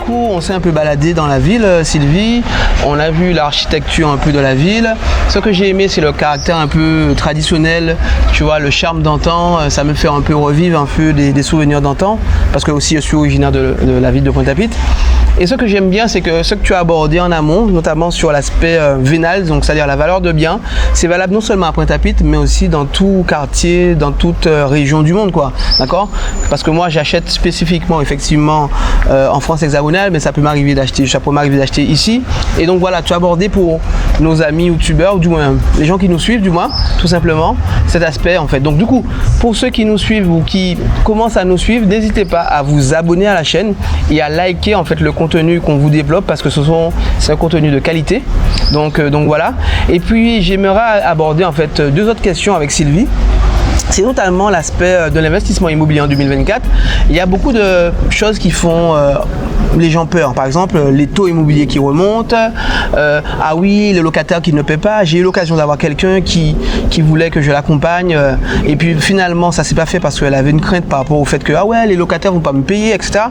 coup, on s'est un peu baladé dans la ville, Sylvie. On a vu l'architecture un peu de la ville. Ce que j'ai aimé, c'est le caractère un peu traditionnel, tu vois, le charme d'antan. Ça me fait un peu revivre un peu des souvenirs d'antan, parce que aussi je suis originaire de la ville de Pointe-à-Pitre. Et ce que j'aime bien, c'est que ce que tu as abordé en amont, notamment sur l'aspect vénal, donc c'est-à-dire la valeur de bien, c'est valable non seulement à Pointe-à-Pitre, mais aussi dans tout quartier, dans toute région du monde, quoi. D'accord? Parce que moi, j'achète spécifiquement, effectivement, en France hexagonale, mais ça peut m'arriver d'acheter ici. Et donc voilà, tu as abordé pour nos amis youtubeurs, ou du moins les gens qui nous suivent, du moins, tout simplement, cet aspect en fait. Donc du coup, pour ceux qui nous suivent ou qui commencent à nous suivre, n'hésitez pas à vous abonner à la chaîne et à liker en fait le contenu qu'on vous développe, parce que c'est un contenu de qualité. Donc voilà. Et puis j'aimerais aborder en fait deux autres questions avec Sylvie. C'est notamment l'aspect de l'investissement immobilier en 2024. Il y a beaucoup de choses qui font les gens peur. Par exemple, les taux immobiliers qui remontent. Ah oui, le locataire qui ne paie pas. J'ai eu l'occasion d'avoir quelqu'un qui voulait que je l'accompagne. Et puis finalement, ça ne s'est pas fait parce qu'elle avait une crainte par rapport au fait que ah ouais, les locataires ne vont pas me payer, etc.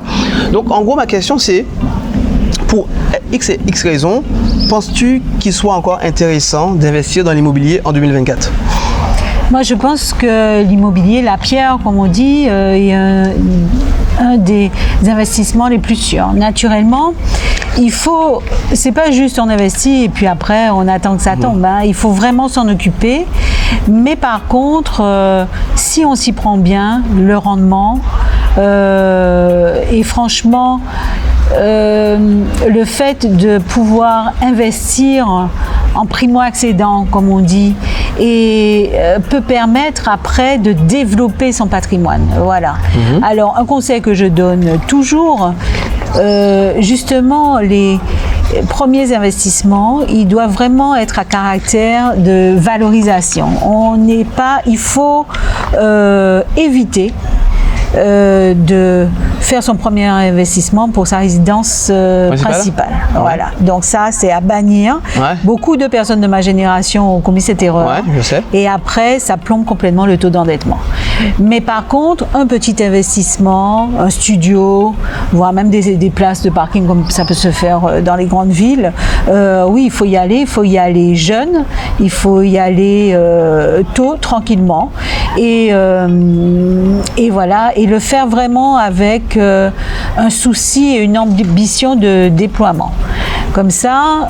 Donc en gros, ma question c'est, pour X et X raisons, penses-tu qu'il soit encore intéressant d'investir dans l'immobilier en 2024 ? Moi, je pense que l'immobilier, la pierre, comme on dit, est un des investissements les plus sûrs. Naturellement, c'est pas juste on investit et puis après on attend que ça tombe. Hein. Il faut vraiment s'en occuper. Mais par contre, si on s'y prend bien, le rendement et franchement, le fait de pouvoir investir en primo-accédant, comme on dit, et peut permettre après de développer son patrimoine. Voilà. Alors, un conseil que je donne toujours, justement, les premiers investissements, ils doivent vraiment être à caractère de valorisation. Il faut éviter de faire son premier investissement pour sa résidence principale. Ouais. Voilà. Donc ça, c'est à bannir. Ouais. Beaucoup de personnes de ma génération ont commis cette erreur. Ouais, je sais. Et après, ça plombe complètement le taux d'endettement. Mais par contre, un petit investissement, un studio, voire même des places de parking comme ça peut se faire dans les grandes villes, oui, il faut y aller jeune, il faut y aller tôt, tranquillement. Et voilà, et le faire vraiment avec un souci et une ambition de déploiement. Comme ça,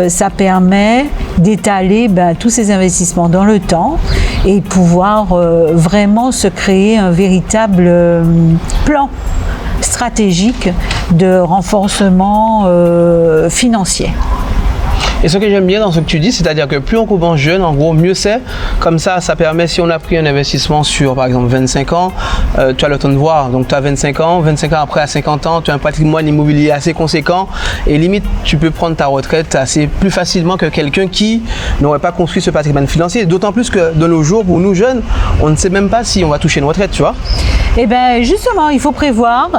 ça permet d'étaler tous ces investissements dans le temps et pouvoir vraiment se créer un véritable plan stratégique de renforcement financier. Et ce que j'aime bien dans ce que tu dis, c'est-à-dire que plus on commence jeune, en gros, mieux c'est. Comme ça permet, si on a pris un investissement sur, par exemple, 25 ans, tu as le temps de voir. Donc, tu as 25 ans après, à 50 ans, tu as un patrimoine immobilier assez conséquent. Et limite, tu peux prendre ta retraite assez plus facilement que quelqu'un qui n'aurait pas construit ce patrimoine financier. D'autant plus que de nos jours, pour nous jeunes, on ne sait même pas si on va toucher une retraite, tu vois. Eh bien, justement, il faut prévoir.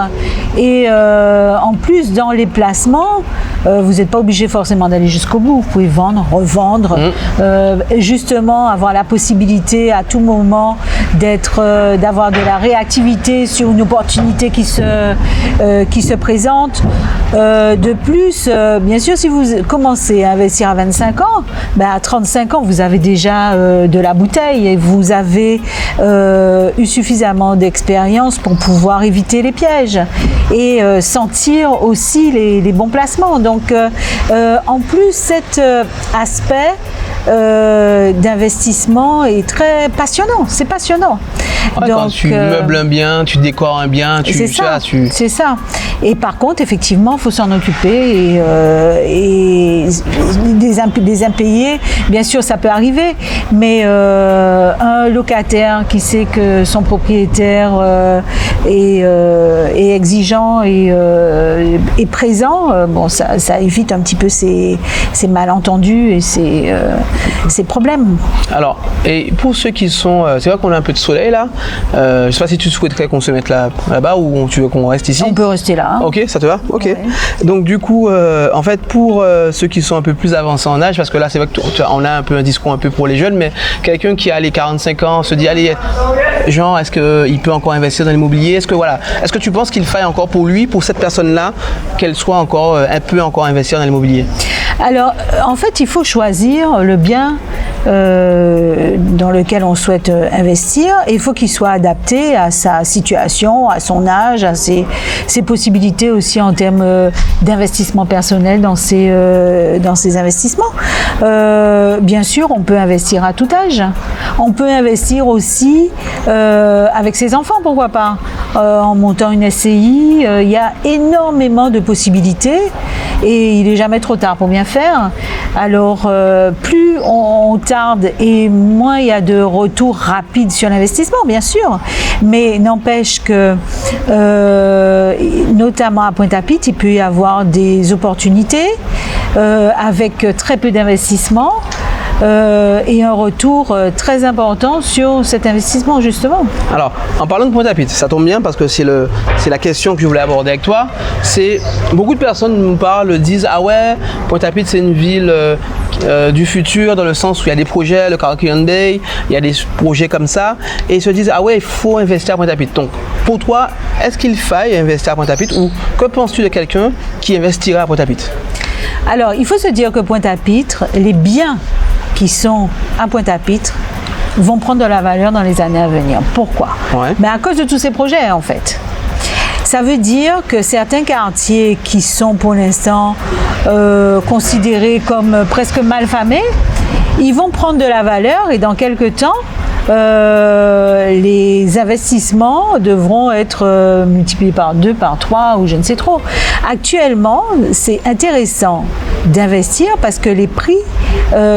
Et en plus, dans les placements, vous n'êtes pas obligé forcément d'aller jusqu'au bout. Vous pouvez vendre, revendre, justement avoir la possibilité à tout moment d'avoir de la réactivité sur une opportunité qui se présente. De plus, bien sûr, si vous commencez à investir à 25 ans, à 35 ans, vous avez déjà de la bouteille et vous avez eu suffisamment d'expérience pour pouvoir éviter les pièges et sentir aussi les bons placements. Donc, en plus, cet aspect d'investissement est très passionnant. C'est passionnant. Ouais, donc, quand tu meubles un bien, tu décores un bien, c'est ça. Et par contre, effectivement, il faut s'en occuper et des impayés, bien sûr, ça peut arriver, mais un locataire qui sait que son propriétaire est exigeant et présent, ça évite un petit peu ces malentendus et ces problèmes. Alors, et pour ceux qui sont, c'est vrai qu'on a un peu de soleil là. Je ne sais pas si tu souhaiterais qu'on se mette là-bas ou tu veux qu'on reste ici. On peut rester là. Hein. Ok, ça te va? Ok. Ouais. Donc du coup, en fait, pour ceux qui sont un peu plus avancés en âge, parce que là, c'est vrai qu'on a un peu un discours un peu pour les jeunes, mais quelqu'un qui a les 45 ans se dit, allez, Genre, est-ce qu'il peut encore investir dans l'immobilier? Est-ce que tu penses qu'il faille encore pour lui, pour cette personne-là, qu'elle soit encore, elle peut encore investir dans l'immobilier? Alors, en fait, il faut choisir le bien dans lequel on souhaite investir. Et il faut qu'il soit adapté à sa situation, à son âge, à ses possibilités aussi en termes d'investissement personnel dans ses investissements. Bien sûr, on peut investir à tout âge. On peut investir aussi avec ses enfants, pourquoi pas, en montant une SCI. Il y a énormément de possibilités et il n'est jamais trop tard pour bien faire. Alors, plus on tarde et moins il y a de retours rapides sur l'investissement, bien sûr. Mais n'empêche que, notamment à Pointe-à-Pitre, il peut y avoir des opportunités avec très peu d'investissement. Et un retour très important sur cet investissement, justement. Alors, en parlant de Pointe-à-Pitre, ça tombe bien parce que c'est la question que je voulais aborder avec toi. C'est beaucoup de personnes nous parlent, disent ah ouais, Pointe-à-Pitre c'est une ville du futur dans le sens où il y a des projets, le Caribbean Bay, il y a des projets comme ça, et ils se disent ah ouais, il faut investir à Pointe-à-Pitre. Donc, pour toi, est-ce qu'il faille investir à Pointe-à-Pitre ou que penses-tu de quelqu'un qui investirait à Pointe-à-Pitre? Alors, il faut se dire que Pointe-à-Pitre, les biens qui sont à Pointe-à-Pitre vont prendre de la valeur dans les années à venir. Pourquoi? Mais à cause de tous ces projets, en fait. Ça veut dire que certains quartiers qui sont pour l'instant considérés comme presque malfamés, ils vont prendre de la valeur et dans quelques temps, les investissements devront être multipliés par 2, par 3 ou je ne sais trop. Actuellement, c'est intéressant d'investir parce que les prix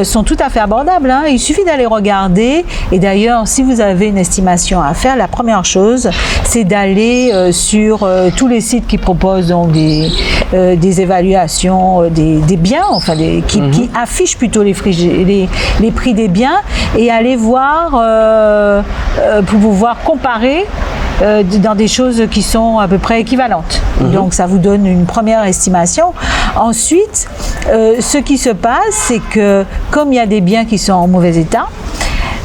sont tout à fait abordables. Hein. Il suffit d'aller regarder et d'ailleurs, si vous avez une estimation à faire, la première chose, c'est d'aller sur tous les sites qui proposent donc des évaluations des biens, enfin qui affichent plutôt les prix des biens et aller voir pour pouvoir comparer dans des choses qui sont à peu près équivalentes. Donc ça vous donne une première estimation. Ensuite, ce qui se passe, c'est que comme il y a des biens qui sont en mauvais état,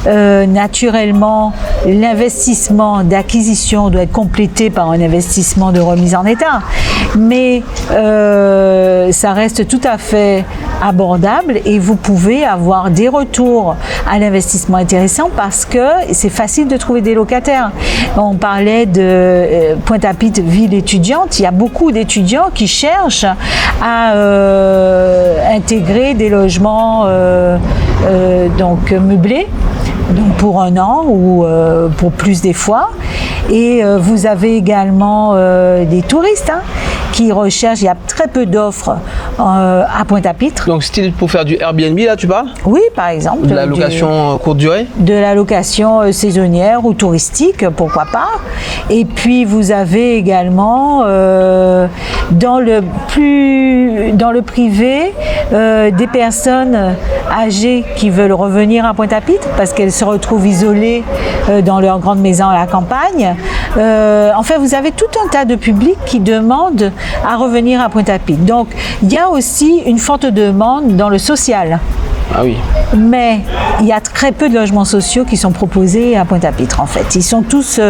naturellement, l'investissement d'acquisition doit être complété par un investissement de remise en état. Mais ça reste tout à fait abordable et vous pouvez avoir des retours à l'investissement intéressants parce que c'est facile de trouver des locataires. On parlait de Pointe-à-Pitre, ville étudiante. Il y a beaucoup d'étudiants qui cherchent à intégrer des logements donc meublés. Donc pour 1 an ou pour plus des fois. Et vous avez également des touristes qui recherchent, il y a très peu d'offres à Pointe-à-Pitre. Donc style pour faire du Airbnb là tu parles? Oui, par exemple. De la location courte durée? De la location saisonnière ou touristique, pourquoi pas. Et puis vous avez également dans le privé des personnes âgées qui veulent revenir à Pointe-à-Pitre parce qu'elles se retrouvent isolées dans leur grande maison à la campagne. En fait, vous avez tout un tas de publics qui demandent à revenir à Pointe-à-Pitre. Donc, il y a aussi une forte demande dans le social. Ah oui. Mais il y a très peu de logements sociaux qui sont proposés à Pointe-à-Pitre en fait. Ils sont tous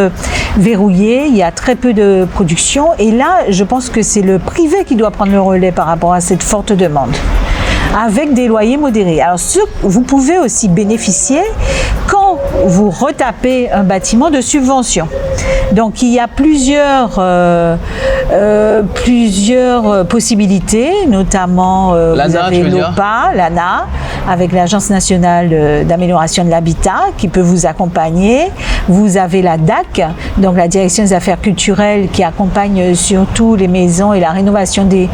verrouillés, il y a très peu de production et là, je pense que c'est le privé qui doit prendre le relais par rapport à cette forte demande, avec des loyers modérés. Alors, vous pouvez aussi bénéficier quand vous retapez un bâtiment de subvention. Donc, il y a plusieurs possibilités, notamment vous avez l'OPA, l'ANA, avec l'Agence nationale d'amélioration de l'habitat qui peut vous accompagner. Vous avez la DAC, donc la Direction des affaires culturelles qui accompagne surtout les maisons et la rénovation des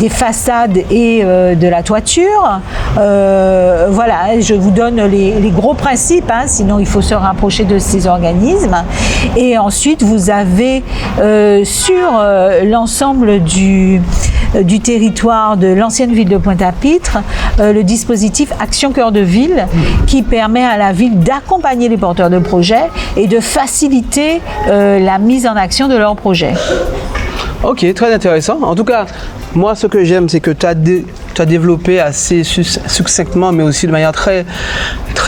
façades et de la toiture. Voilà, je vous donne les gros principes, hein, sinon il faut se rapprocher de ces organismes. Et ensuite, vous avez sur l'ensemble du territoire de l'ancienne ville de Pointe-à-Pitre, le dispositif Action Cœur de Ville qui permet à la ville d'accompagner les porteurs de projets et de faciliter la mise en action de leurs projets. Ok, très intéressant. En tout cas, moi ce que j'aime c'est que tu as tu as développé assez succinctement, mais aussi de manière très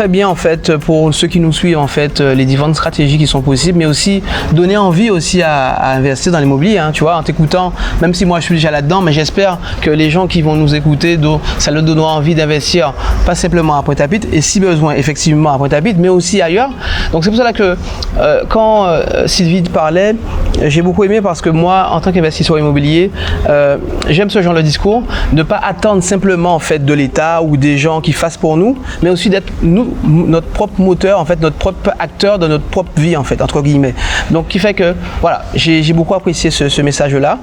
bien en fait pour ceux qui nous suivent en fait les différentes stratégies qui sont possibles, mais aussi donner envie aussi à investir dans l'immobilier, hein, tu vois, en t'écoutant, même si moi je suis déjà là-dedans, mais j'espère que les gens qui vont nous écouter, ça leur donnera envie d'investir, pas simplement à Pointe-à-Pitre, et si besoin effectivement à Pointe-à-Pitre, mais aussi ailleurs. Donc c'est pour cela que quand Sylvie te parlait, j'ai beaucoup aimé parce que moi, en tant qu'investisseur immobilier, j'aime ce genre de discours, de ne pas attendre simplement en fait de l'État ou des gens qui fassent pour nous, mais aussi d'être notre propre moteur, en fait, notre propre acteur de notre propre vie, en fait, entre guillemets. Donc, qui fait que, voilà, j'ai beaucoup apprécié ce message-là.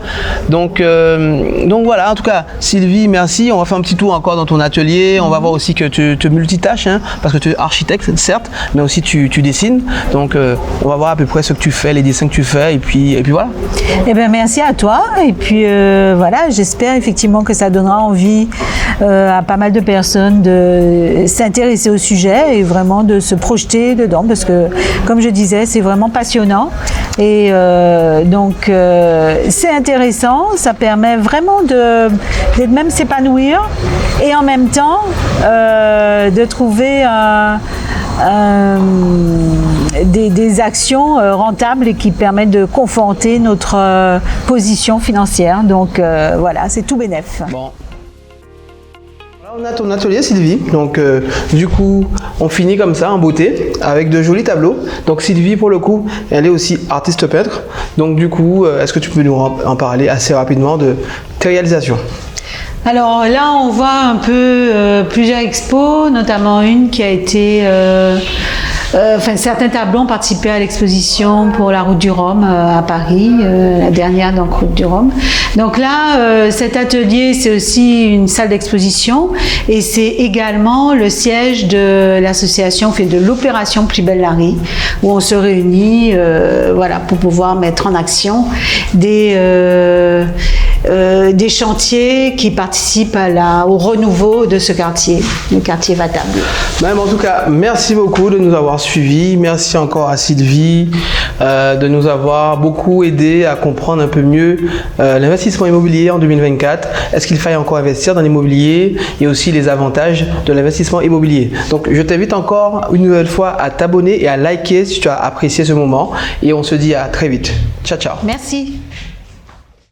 Donc voilà, en tout cas, Sylvie, merci. On va faire un petit tour encore dans ton atelier. On va voir aussi que tu te multitâches, hein, parce que tu es architecte, certes, mais aussi tu dessines. Donc, on va voir à peu près ce que tu fais, les dessins que tu fais, et puis voilà. Eh bien, merci à toi. Et puis, voilà, j'espère effectivement que ça donnera envie à pas mal de personnes de s'intéresser au sujet et vraiment de se projeter dedans, parce que, comme je disais, c'est vraiment passionnant. Et donc, c'est intéressant. Ça permet vraiment de même s'épanouir et en même temps de trouver des actions rentables et qui permettent de conforter notre position financière. Donc voilà, c'est tout bénef. Bon. On a ton atelier, Sylvie, donc du coup on finit comme ça en beauté avec de jolis tableaux. Donc Sylvie, pour le coup, elle est aussi artiste peintre, donc du coup est-ce que tu peux nous en parler assez rapidement de tes réalisations? Alors là, on voit un peu plusieurs expos, notamment une qui a été... certains tableaux ont participé à l'exposition pour la Route du Rhum à Paris, la dernière donc Route du Rhum. Donc là, cet atelier, c'est aussi une salle d'exposition et c'est également le siège de l'association de l'opération Plus belle la Rie, où on se réunit voilà, pour pouvoir mettre en action des chantiers qui participent au renouveau de ce quartier, le quartier Vatable. Même en tout cas, merci beaucoup de nous avoir suivis. Merci encore à Sylvie de nous avoir beaucoup aidé à comprendre un peu mieux l'investissement immobilier en 2024. Est-ce qu'il faille encore investir dans l'immobilier et aussi les avantages de l'investissement immobilier. Donc, je t'invite encore une nouvelle fois à t'abonner et à liker si tu as apprécié ce moment. Et on se dit à très vite. Ciao, ciao. Merci.